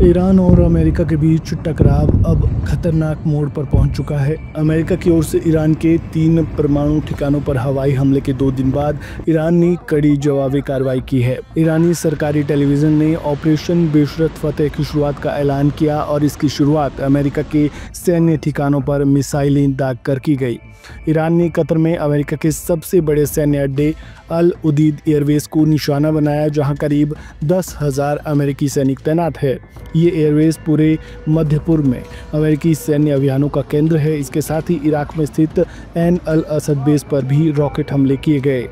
Iran और America के बीच टकराव अब खतरनाक मोड़ पर पहुंच चुका है। अमेरिका की ओर से ईरान के 3 परमाणु ठिकानों पर हवाई हमले के 2 दिन बाद ईरान ने कड़ी जवाबी कार्रवाई की है। ईरानी सरकारी टेलीविजन ने ऑपरेशन बेशरत फतेह की शुरुआत का ऐलान किया और इसकी शुरुआत अमेरिका के सैन्य ठिकानों पर मिसाइलें दाग कर की गई। ईरान ने कतर में अमेरिका के सबसे बड़े सैन्य अड्डे अल उदीद एयरवेज को निशाना बनाया, जहां करीब 10,000 अमेरिकी सैनिक तैनात है। ये एयरवेज पूरे मध्य पूर्व में अमेरिकी सैन्य अभियानों का केंद्र है। इसके साथ ही इराक में स्थित एन अल असद बेस पर भी रॉकेट हमले किए गए।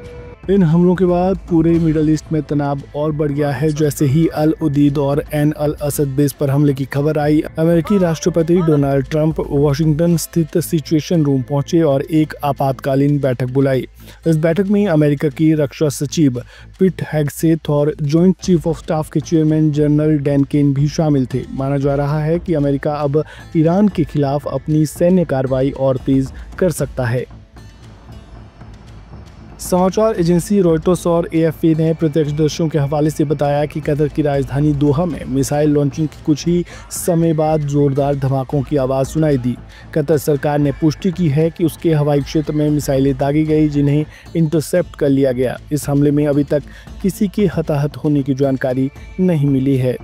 इन हमलों के बाद पूरे मिडल ईस्ट में तनाव और बढ़ गया है। जैसे ही अल उदीद और एन अल असद बेस पर हमले की खबर आई, अमेरिकी राष्ट्रपति डोनाल्ड ट्रंप वॉशिंगटन स्थित सिचुएशन रूम पहुंचे और एक आपातकालीन बैठक बुलाई। इस बैठक में अमेरिका की रक्षा सचिव पिट हेगसेथ और जॉइंट चीफ ऑफ स्टाफ के चेयरमैन जनरल डैन केन भी शामिल थे। माना जा रहा है कि अमेरिका अब ईरान के खिलाफ अपनी सैन्य कार्रवाई और तेज कर सकता है। समाचार एजेंसी रॉयटर्स और एएफपी ने प्रत्यक्षदर्शियों के हवाले से बताया कि कतर की राजधानी दोहा में मिसाइल लॉन्चिंग के कुछ ही समय बाद जोरदार धमाकों की आवाज़ सुनाई दी। कतर सरकार ने पुष्टि की है कि उसके हवाई क्षेत्र में मिसाइलें दागी गई, जिन्हें इंटरसेप्ट कर लिया गया। इस हमले में अभी तक किसी के हताहत होने की जानकारी नहीं मिली है।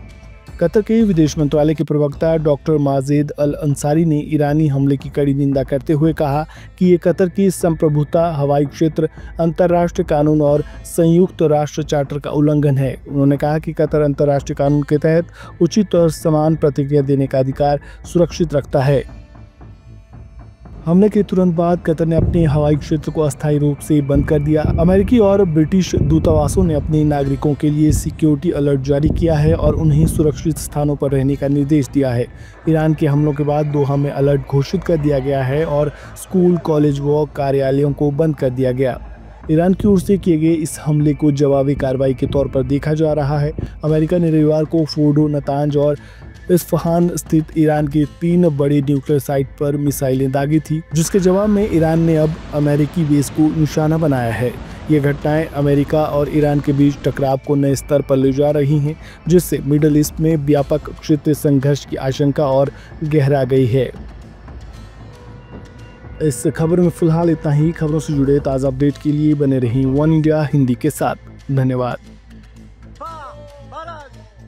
कतर के विदेश मंत्रालय के प्रवक्ता डॉक्टर माजिद अल अंसारी ने ईरानी हमले की कड़ी निंदा करते हुए कहा कि ये कतर की संप्रभुता, हवाई क्षेत्र, अंतर्राष्ट्रीय कानून और संयुक्त राष्ट्र चार्टर का उल्लंघन है। उन्होंने कहा कि कतर अंतर्राष्ट्रीय कानून के तहत उचित और समान प्रतिक्रिया देने का अधिकार सुरक्षित रखता है। हमले के तुरंत बाद कतर ने अपने हवाई क्षेत्र को अस्थायी रूप से बंद कर दिया। अमेरिकी और ब्रिटिश दूतावासों ने अपने नागरिकों के लिए सिक्योरिटी अलर्ट जारी किया है और उन्हें सुरक्षित स्थानों पर रहने का निर्देश दिया है। ईरान के हमलों के बाद दोहा में अलर्ट घोषित कर दिया गया है और स्कूल, कॉलेज व कार्यालयों को बंद कर दिया गया। ईरान की ओर से किए गए इस हमले को जवाबी कार्रवाई के तौर पर देखा जा रहा है। अमेरिका ने रविवार को फोर्डो, नतांज और इस्फहान स्थित ईरान के 3 बड़े न्यूक्लियर साइट पर मिसाइलें दागी थी, जिसके जवाब में ईरान ने अब अमेरिकी बेस को निशाना बनाया है। ये घटनाएं अमेरिका और ईरान के बीच टकराव को नए स्तर पर ले जा रही हैं, जिससे मिडल ईस्ट में व्यापक क्षेत्रीय संघर्ष की आशंका और गहरा गई है। इस खबर में फिलहाल इतना ही। खबरों से जुड़े ताज़ा अपडेट के लिए बने रहें वन इंडिया हिंदी के साथ। धन्यवाद।